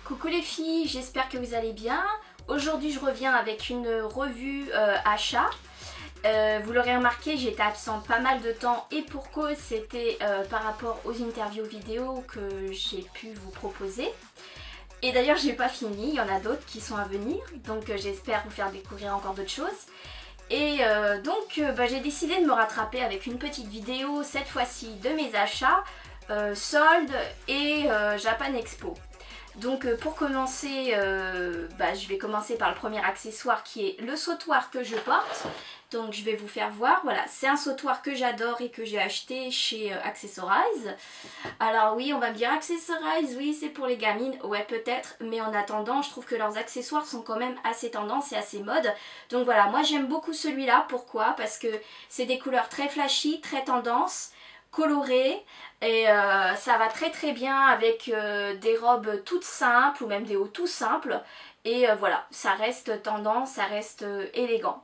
Coucou les filles, j'espère que vous allez bien. Aujourd'hui je reviens avec une revue achat. Vous l'aurez remarqué, j'étais absente pas mal de temps et pour cause c'était par rapport aux interviews vidéo que j'ai pu vous proposer. Et d'ailleurs j'ai pas fini, il y en a d'autres qui sont à venir, donc j'espère vous faire découvrir encore d'autres choses. Et donc j'ai décidé de me rattraper avec une petite vidéo, cette fois-ci de mes achats, soldes et Japan Expo. Donc pour commencer, je vais commencer par le premier accessoire qui est le sautoir que je porte. Donc je vais vous faire voir, voilà, c'est un sautoir que j'adore et que j'ai acheté chez Accessorize. Alors oui, on va me dire Accessorize, oui c'est pour les gamines, ouais peut-être, mais en attendant je trouve que leurs accessoires sont quand même assez tendance et assez mode. Donc voilà, moi j'aime beaucoup celui-là, pourquoi? Parce que c'est des couleurs très flashy, très tendance, colorées. Et ça va très très bien avec des robes toutes simples ou même des hauts tout simples. Et voilà, ça reste tendance, ça reste élégant.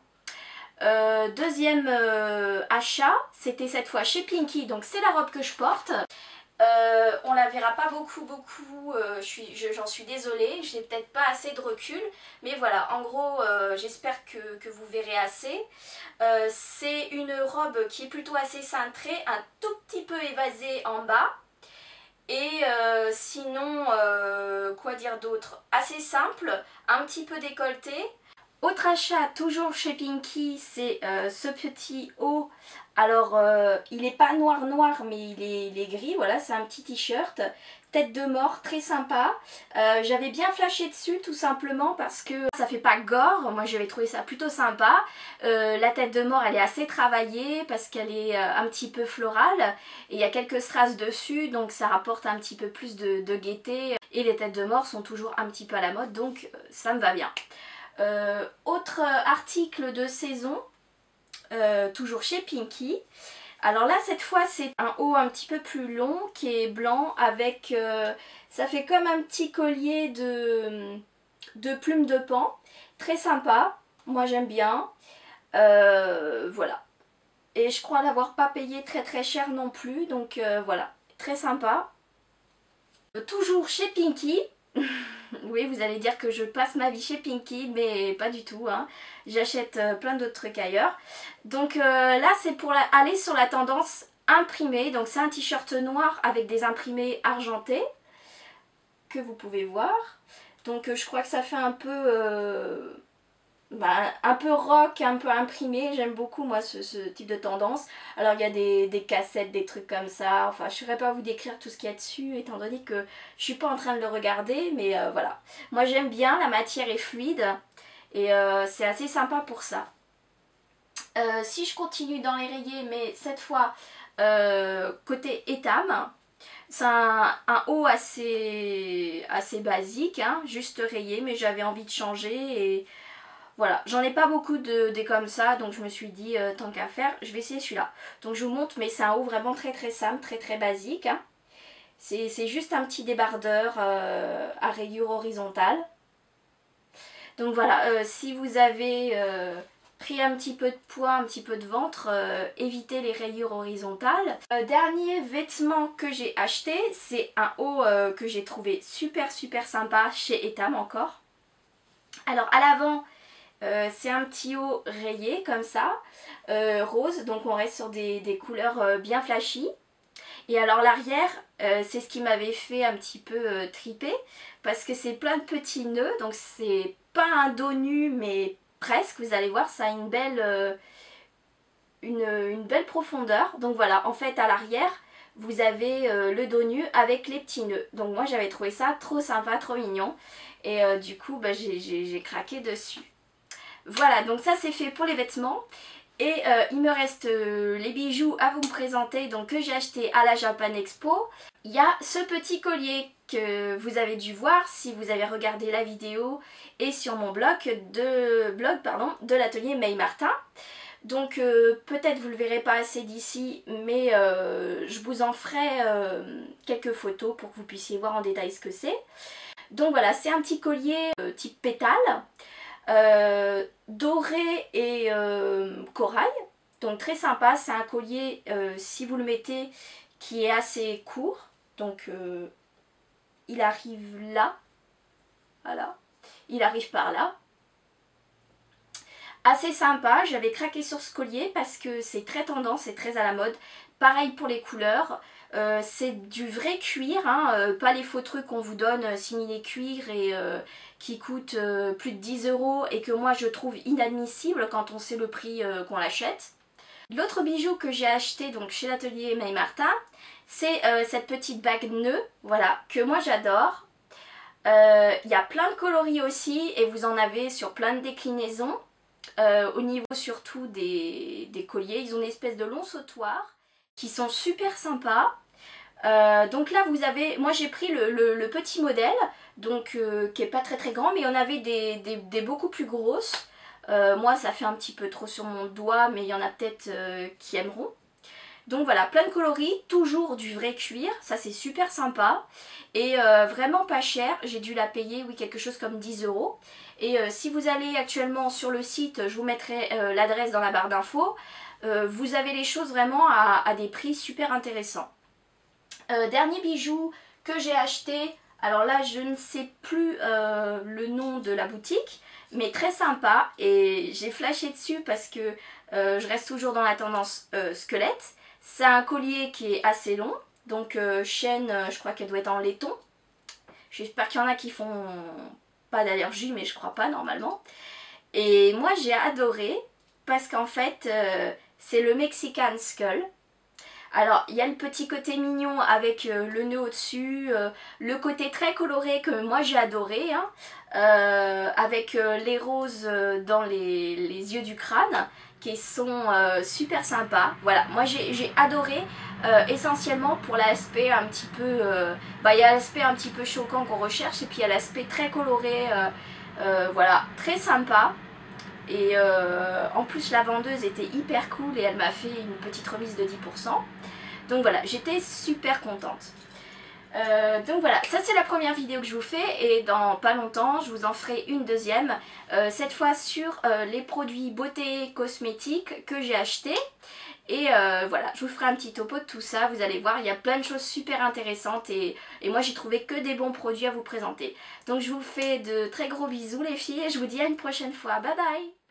Deuxième achat, c'était cette fois chez Pinky, donc c'est la robe que je porte. On la verra pas beaucoup, j'en suis désolée, j'ai peut-être pas assez de recul, mais voilà, en gros, j'espère que vous verrez assez. C'est une robe qui est plutôt assez cintrée, un tout petit peu évasée en bas, et sinon, quoi dire d'autre? Assez simple, un petit peu décolleté. Autre achat, toujours chez Pinky, c'est ce petit haut. Alors, il n'est pas noir noir, mais il est gris, voilà, c'est un petit t-shirt. Tête de mort, très sympa. J'avais bien flashé dessus, tout simplement, parce que ça fait pas gore. Moi, j'avais trouvé ça plutôt sympa. La tête de mort, elle est assez travaillée, parce qu'elle est un petit peu florale. Et il y a quelques strass dessus, donc ça rapporte un petit peu plus de gaieté. Et les têtes de mort sont toujours un petit peu à la mode, donc ça me va bien. Autre article de saison, toujours chez Pinky. Alors là cette fois c'est un haut un petit peu plus long qui est blanc avec, ça fait comme un petit collier de plumes de paon. Très sympa, moi j'aime bien. Voilà. Et je crois l'avoir pas payé très très cher non plus, donc voilà, très sympa. Toujours chez Pinky. Oui, vous allez dire que je passe ma vie chez Pinky, mais pas du tout, hein. J'achète plein d'autres trucs ailleurs. Donc là, c'est pour aller sur la tendance imprimée. Donc c'est un t-shirt noir avec des imprimés argentés que vous pouvez voir. Donc je crois que ça fait un peu rock, un peu imprimé. J'aime beaucoup moi ce type de tendance. Alors il y a des cassettes, des trucs comme ça. Enfin je ne saurais pas vous décrire tout ce qu'il y a dessus étant donné que je suis pas en train de le regarder. Mais voilà. Moi j'aime bien, la matière est fluide. Et c'est assez sympa pour ça. Si je continue dans les rayés, mais cette fois côté Etam. C'est un haut assez basique, hein, juste rayé. Mais j'avais envie de changer et... Voilà, j'en ai pas beaucoup des comme ça, donc je me suis dit, tant qu'à faire, je vais essayer celui-là. Donc je vous montre, mais c'est un haut vraiment très très simple, très très basique. Hein. C'est juste un petit débardeur à rayures horizontales. Donc voilà, si vous avez pris un petit peu de poids, un petit peu de ventre, évitez les rayures horizontales. Dernier vêtement que j'ai acheté, c'est un haut que j'ai trouvé super sympa chez Etam encore. Alors à l'avant, c'est un petit haut rayé comme ça, rose, donc on reste sur des couleurs bien flashy. Et alors l'arrière, c'est ce qui m'avait fait un petit peu triper, parce que c'est plein de petits nœuds, donc c'est pas un dos nu, mais presque, vous allez voir, ça a une belle profondeur. Donc voilà, en fait à l'arrière, vous avez le dos nu avec les petits nœuds. Donc moi j'avais trouvé ça trop sympa, trop mignon, et du coup j'ai craqué dessus. Voilà, donc ça c'est fait pour les vêtements. Et il me reste les bijoux à vous présenter, donc que j'ai acheté à la Japan Expo. Il y a ce petit collier que vous avez dû voir si vous avez regardé la vidéo et sur mon blog de l'atelier May Martin. Donc peut-être vous le verrez pas assez d'ici, mais je vous en ferai quelques photos pour que vous puissiez voir en détail ce que c'est. Donc voilà, c'est un petit collier type pétale. Doré et corail, donc très sympa. C'est un collier, si vous le mettez, qui est assez court, donc il arrive là, Voilà, il arrive par là. Assez sympa, j'avais craqué sur ce collier parce que c'est très tendance, c'est très à la mode. Pareil pour les couleurs, c'est du vrai cuir, hein, pas les faux trucs qu'on vous donne similés cuir et qui coûtent plus de 10 € et que moi je trouve inadmissible quand on sait le prix qu'on l'achète. L'autre bijou que j'ai acheté donc chez l'atelier May Martin, c'est cette petite bague nœud, voilà, que moi j'adore. Il y a plein de coloris aussi et vous en avez sur plein de déclinaisons. Au niveau surtout des colliers, ils ont une espèce de long sautoir qui sont super sympas. Donc là vous avez, moi j'ai pris le petit modèle, donc qui est pas très grand, mais il y en avait des beaucoup plus grosses. Moi ça fait un petit peu trop sur mon doigt, mais il y en a peut-être qui aimeront. Donc voilà, plein de coloris, toujours du vrai cuir, ça c'est super sympa. Et vraiment pas cher, j'ai dû la payer, oui, quelque chose comme 10 €. Et si vous allez actuellement sur le site, je vous mettrai l'adresse dans la barre d'infos, vous avez les choses vraiment à des prix super intéressants. Dernier bijou que j'ai acheté, alors là je ne sais plus le nom de la boutique, mais très sympa et j'ai flashé dessus parce que je reste toujours dans la tendance squelette. C'est un collier qui est assez long, donc chaîne, je crois qu'elle doit être en laiton. J'espère qu'il y en a qui font pas d'allergie, mais je crois pas normalement. Et moi j'ai adoré parce qu'en fait c'est le Mexican Skull. Alors il y a le petit côté mignon avec le nœud au-dessus, le côté très coloré que moi j'ai adoré, hein, avec les roses dans les yeux du crâne qui sont super sympas. Voilà, moi j'ai adoré essentiellement pour l'aspect un petit peu, il y a l'aspect un petit peu choquant qu'on recherche et puis il y a l'aspect très coloré, voilà, très sympa. Et en plus la vendeuse était hyper cool et elle m'a fait une petite remise de 10%. Donc voilà, j'étais super contente. Donc voilà, ça c'est la première vidéo que je vous fais et dans pas longtemps je vous en ferai une deuxième, cette fois sur les produits beauté cosmétiques que j'ai achetés. Et voilà, je vous ferai un petit topo de tout ça, vous allez voir, il y a plein de choses super intéressantes et moi j'ai trouvé que des bons produits à vous présenter. Donc je vous fais de très gros bisous les filles et je vous dis à une prochaine fois, bye bye.